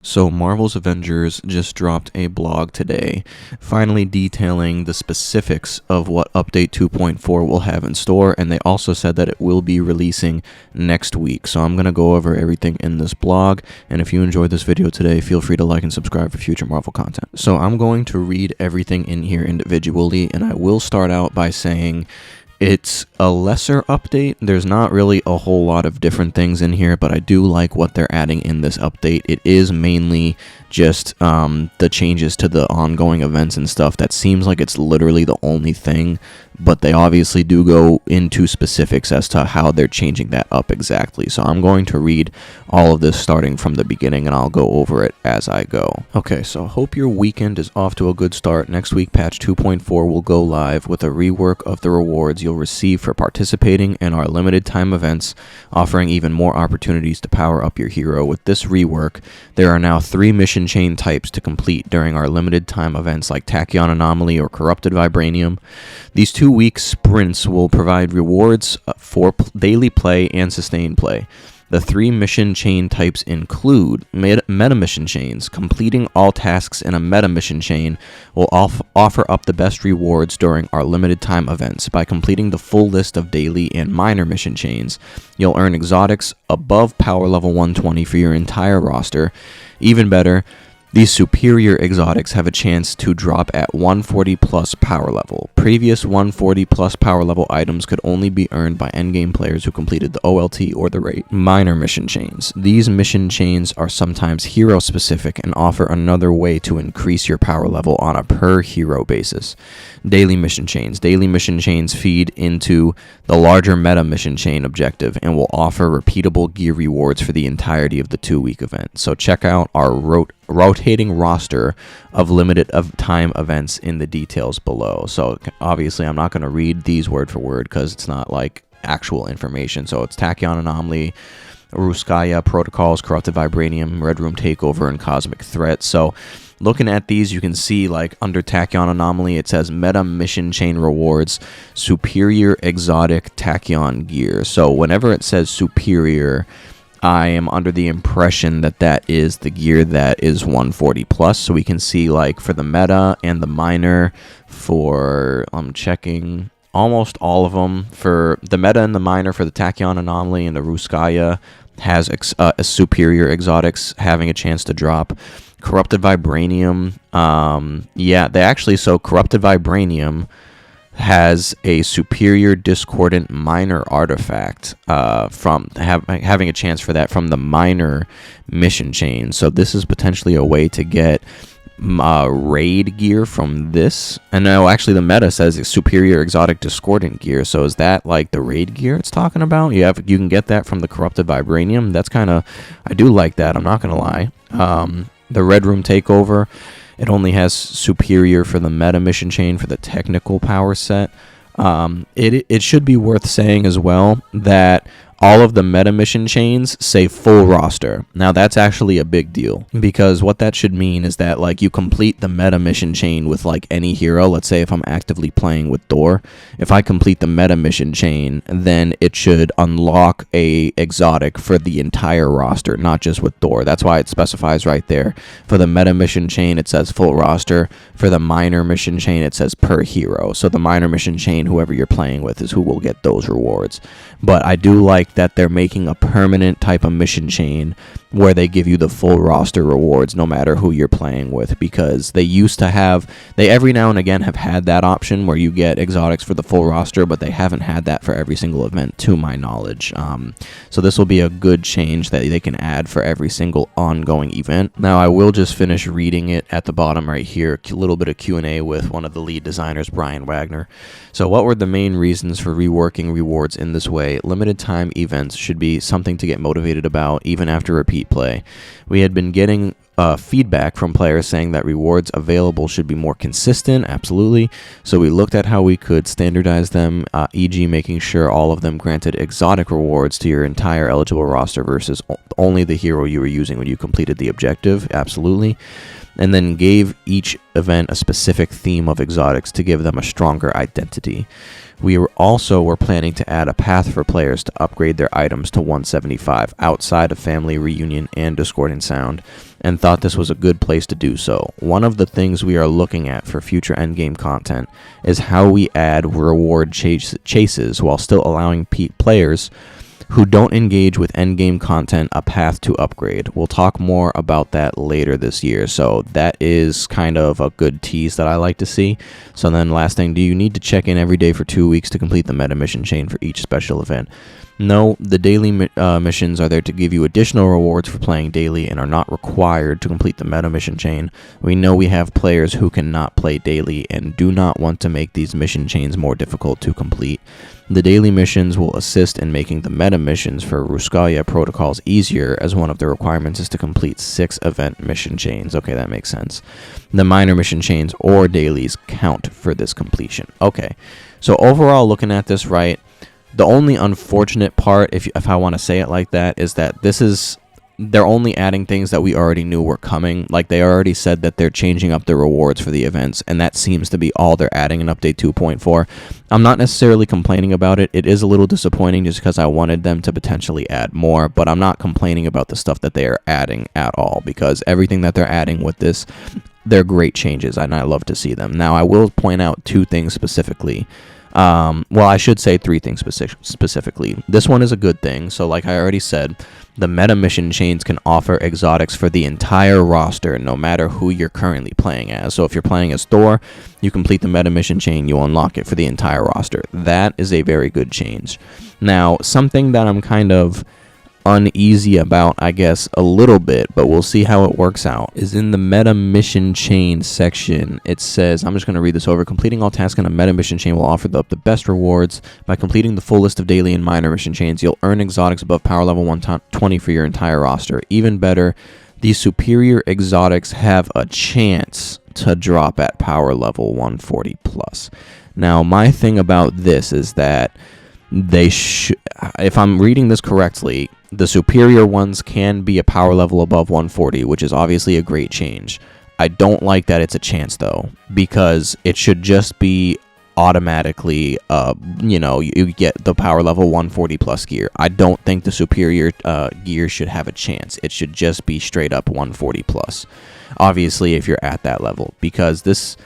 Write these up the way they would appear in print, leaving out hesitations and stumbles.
So Marvel's Avengers just dropped a blog today, finally detailing the specifics of what Update 2.4 will have in store, and they also said that it will be releasing next week. So I'm going to go over everything in this blog, and if you enjoyed this video today, feel free to like and subscribe for future Marvel content. So I'm going to read everything in here individually, and I will start out by saying it's a lesser update. There's not really a whole lot of different things in here, but I do like what they're adding in this update. It is mainly just the changes to the ongoing events and stuff. That seems like it's literally the only thing, but they obviously do go into specifics as to how they're changing that up exactly. So I'm going to read all of this starting from the beginning, and I'll go over it as I go. Okay, so hope your weekend is off to a good start. Next week, patch 2.4 will go live with a rework of the rewards you'll receive for participating in our limited time events, offering even more opportunities to power up your hero. With this rework, there are now 3 mission chain types to complete during our limited time events like Tachyon Anomaly or Corrupted Vibranium. These 2-week sprints will provide rewards for daily play and sustained play. The 3 mission chain types include meta mission chains. Completing all tasks in a meta mission chain will offer up the best rewards during our limited time events. By completing the full list of daily and minor mission chains, you'll earn exotics above power level 120 for your entire roster. Even better, these superior exotics have a chance to drop at 140 plus power level. Previous 140 plus power level items could only be earned by endgame players who completed the OLT or the raid. Minor mission chains. These mission chains are sometimes hero specific and offer another way to increase your power level on a per hero basis. Daily mission chains. Daily mission chains feed into the larger meta mission chain objective and will offer repeatable gear rewards for the entirety of the 2-week event. So check out our rotating roster of limited time events in the details below. So obviously I'm not going to read these word for word because it's not like actual information. So it's Tachyon Anomaly, Ruskaya Protocols, Corrupted Vibranium, Red Room Takeover, and Cosmic Threat. So looking at these, you can see like under Tachyon Anomaly, it says Meta Mission Chain Rewards, Superior Exotic Tachyon Gear. So whenever it says Superior, I am under the impression that that is the gear that is 140 plus. So we can see like for the meta and the minor, for I'm checking almost all of them. For the meta and the minor, for the Tachyon Anomaly and the Ruskaya has a superior exotics having a chance to drop. Corrupted Vibranium, so Corrupted Vibranium has a superior discordant minor artifact from having a chance for that from the minor mission chain. So this is potentially a way to get raid gear from this. And no, actually the meta says it's superior exotic discordant gear. So is that like the raid gear it's talking about? You can get that from the Corrupted Vibranium. That's kind of, I do like that, I'm not gonna lie. The Red Room Takeover, it only has superior for the meta mission chain for the technical power set. It should be worth saying as well that all of the meta mission chains say full roster. Now that's actually a big deal, because what that should mean is that like you complete the meta mission chain with like any hero. Let's say if I'm actively playing with Thor, if I complete the meta mission chain, then it should unlock a exotic for the entire roster, not just with Thor. That's why it specifies right there. For the meta mission chain, it says full roster. For the minor mission chain, it says per hero. So the minor mission chain, whoever you're playing with is who will get those rewards. But I do like that they're making a permanent type of mission chain where they give you the full roster rewards no matter who you're playing with, because they used to have, they every now and again have had that option where you get exotics for the full roster, but they haven't had that for every single event to my knowledge. So this will be a good change that they can add for every single ongoing event. Now I will just finish reading it at the bottom right here, a little bit of Q&A with one of the lead designers, Brian Wagner. So what were the main reasons for reworking rewards in this way? Limited time events should be something to get motivated about even after repeat play. We had been getting feedback from players saying that rewards available should be more consistent, absolutely. So we looked at how we could standardize them, e.g. making sure all of them granted exotic rewards to your entire eligible roster versus only the hero you were using when you completed the objective, absolutely. and then gave each event a specific theme of exotics to give them a stronger identity. We were planning to add a path for players to upgrade their items to 175 outside of Family Reunion and Discordant Sound, and thought this was a good place to do so. One of the things we are looking at for future endgame content is how we add reward chases while still allowing players who don't engage with endgame content a path to upgrade. We'll talk more about that later this year, so that is kind of a good tease that I like to see. So then last thing, do you need to check in every day for 2 weeks to complete the meta mission chain for each special event? No, the daily missions are there to give you additional rewards for playing daily and are not required to complete the meta mission chain. We know we have players who cannot play daily and do not want to make these mission chains more difficult to complete. The daily missions will assist in making the meta missions for Ruskaya protocols easier, as one of the requirements is to complete 6 event mission chains. Okay, that makes sense. The minor mission chains or dailies count for this completion. Okay, so overall, looking at this, right, the only unfortunate part, if I want to say it like that, is that they're only adding things that we already knew were coming. Like, they already said that they're changing up the rewards for the events, and that seems to be all they're adding in Update 2.4. I'm not necessarily complaining about it. It is a little disappointing just because I wanted them to potentially add more, but I'm not complaining about the stuff that they are adding at all, because everything that they're adding with this, they're great changes, and I love to see them. Now, I will point out 2 things specifically. Well, I should say 3 things specifically. This one is a good thing. So like I already said, the meta mission chains can offer exotics for the entire roster, no matter who you're currently playing as. So if you're playing as Thor, you complete the meta mission chain, you unlock it for the entire roster. That is a very good change. Now, something that I'm kind of uneasy about, I guess, a little bit, but we'll see how it works out, is in the meta mission chain section. It says, I'm just going to read this over: completing all tasks in a meta mission chain will offer the best rewards. By completing the full list of daily and minor mission chains, you'll earn exotics above power level 120 for your entire roster. Even better, these superior exotics have a chance to drop at power level 140 plus. Now, my thing about this is that if I'm reading this correctly, the superior ones can be a power level above 140, which is obviously a great change. I don't like that it's a chance, though, because it should just be automatically, you get the power level 140 plus gear. I don't think the superior gear should have a chance. It should just be straight up 140 plus, obviously, if you're at that level, because this,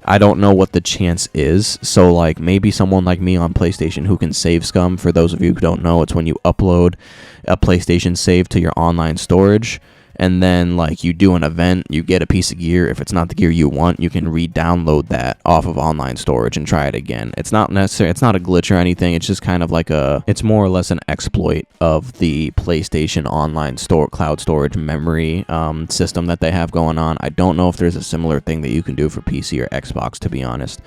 I don't know what the chance is. So like maybe someone like me on PlayStation who can save scum. For those of you who don't know, it's when you upload a PlayStation save to your online storage, and then like you do an event, you get a piece of gear. If it's not the gear you want, you can re-download that off of online storage and try it again. It's not necessary, it's not a glitch or anything. It's just kind of like it's more or less an exploit of the PlayStation online cloud storage memory system that they have going on. I don't know if there's a similar thing that you can do for PC or Xbox, to be honest.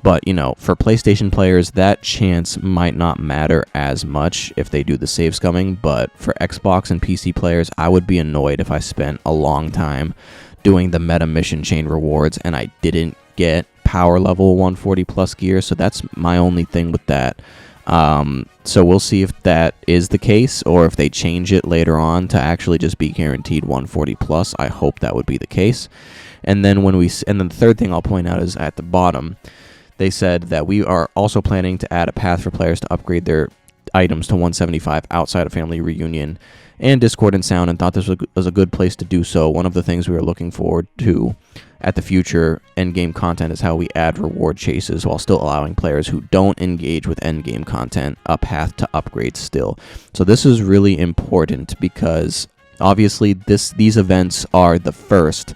But, for PlayStation players, that chance might not matter as much if they do the save scumming. But for Xbox and PC players, I would be annoyed if I spent a long time doing the meta mission chain rewards and I didn't get power level 140 plus gear. So that's my only thing with that. So we'll see if that is the case, or if they change it later on to actually just be guaranteed 140 plus. I hope that would be the case. And then the third thing I'll point out is at the bottom. They said that we are also planning to add a path for players to upgrade their items to 175 outside of Family Reunion and Discordant Sound, and thought this was a good place to do so. One of the things we are looking forward to at the future endgame content is how we add reward chases while still allowing players who don't engage with endgame content a path to upgrade still. So this is really important because obviously these events are the first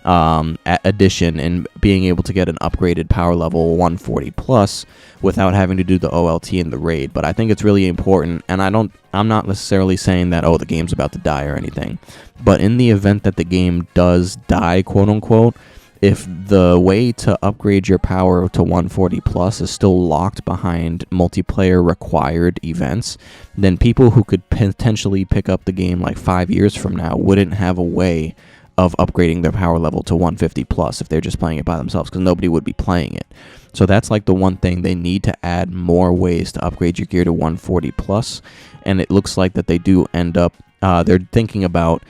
addition in being able to get an upgraded power level 140 plus without having to do the OLT in the raid. But I think it's really important, and I'm not necessarily saying that the game's about to die or anything, but in the event that the game does die, quote unquote, if the way to upgrade your power to 140 plus is still locked behind multiplayer required events, then people who could potentially pick up the game like 5 years from now wouldn't have a way of upgrading their power level to 150 plus if they're just playing it by themselves, because nobody would be playing it. So that's like the one thing. They need to add more ways to upgrade your gear to 140 plus, and it looks like that they do end up they're thinking about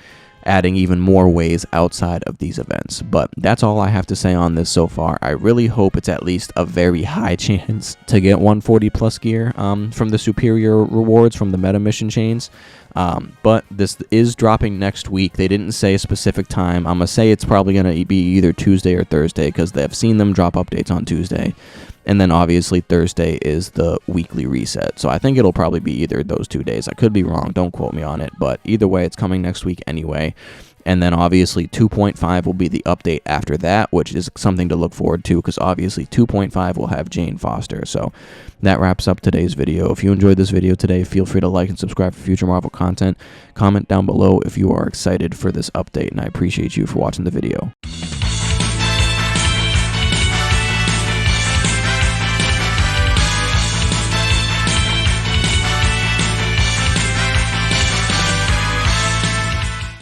adding even more ways outside of these events. But that's all I have to say on this so far. I really hope it's at least a very high chance to get 140 plus gear from the superior rewards from the meta mission chains. But this is dropping next week. They didn't say a specific time. I'm going to say it's probably going to be either Tuesday or Thursday because they've seen them drop updates on Tuesday. And then obviously Thursday is the weekly reset. So I think it'll probably be either of those 2 days. I could be wrong. Don't quote me on it. But either way, it's coming next week anyway. And then obviously 2.5 will be the update after that, which is something to look forward to because obviously 2.5 will have Jane Foster. So that wraps up today's video. If you enjoyed this video today, feel free to like and subscribe for future Marvel content. Comment down below if you are excited for this update, and I appreciate you for watching the video.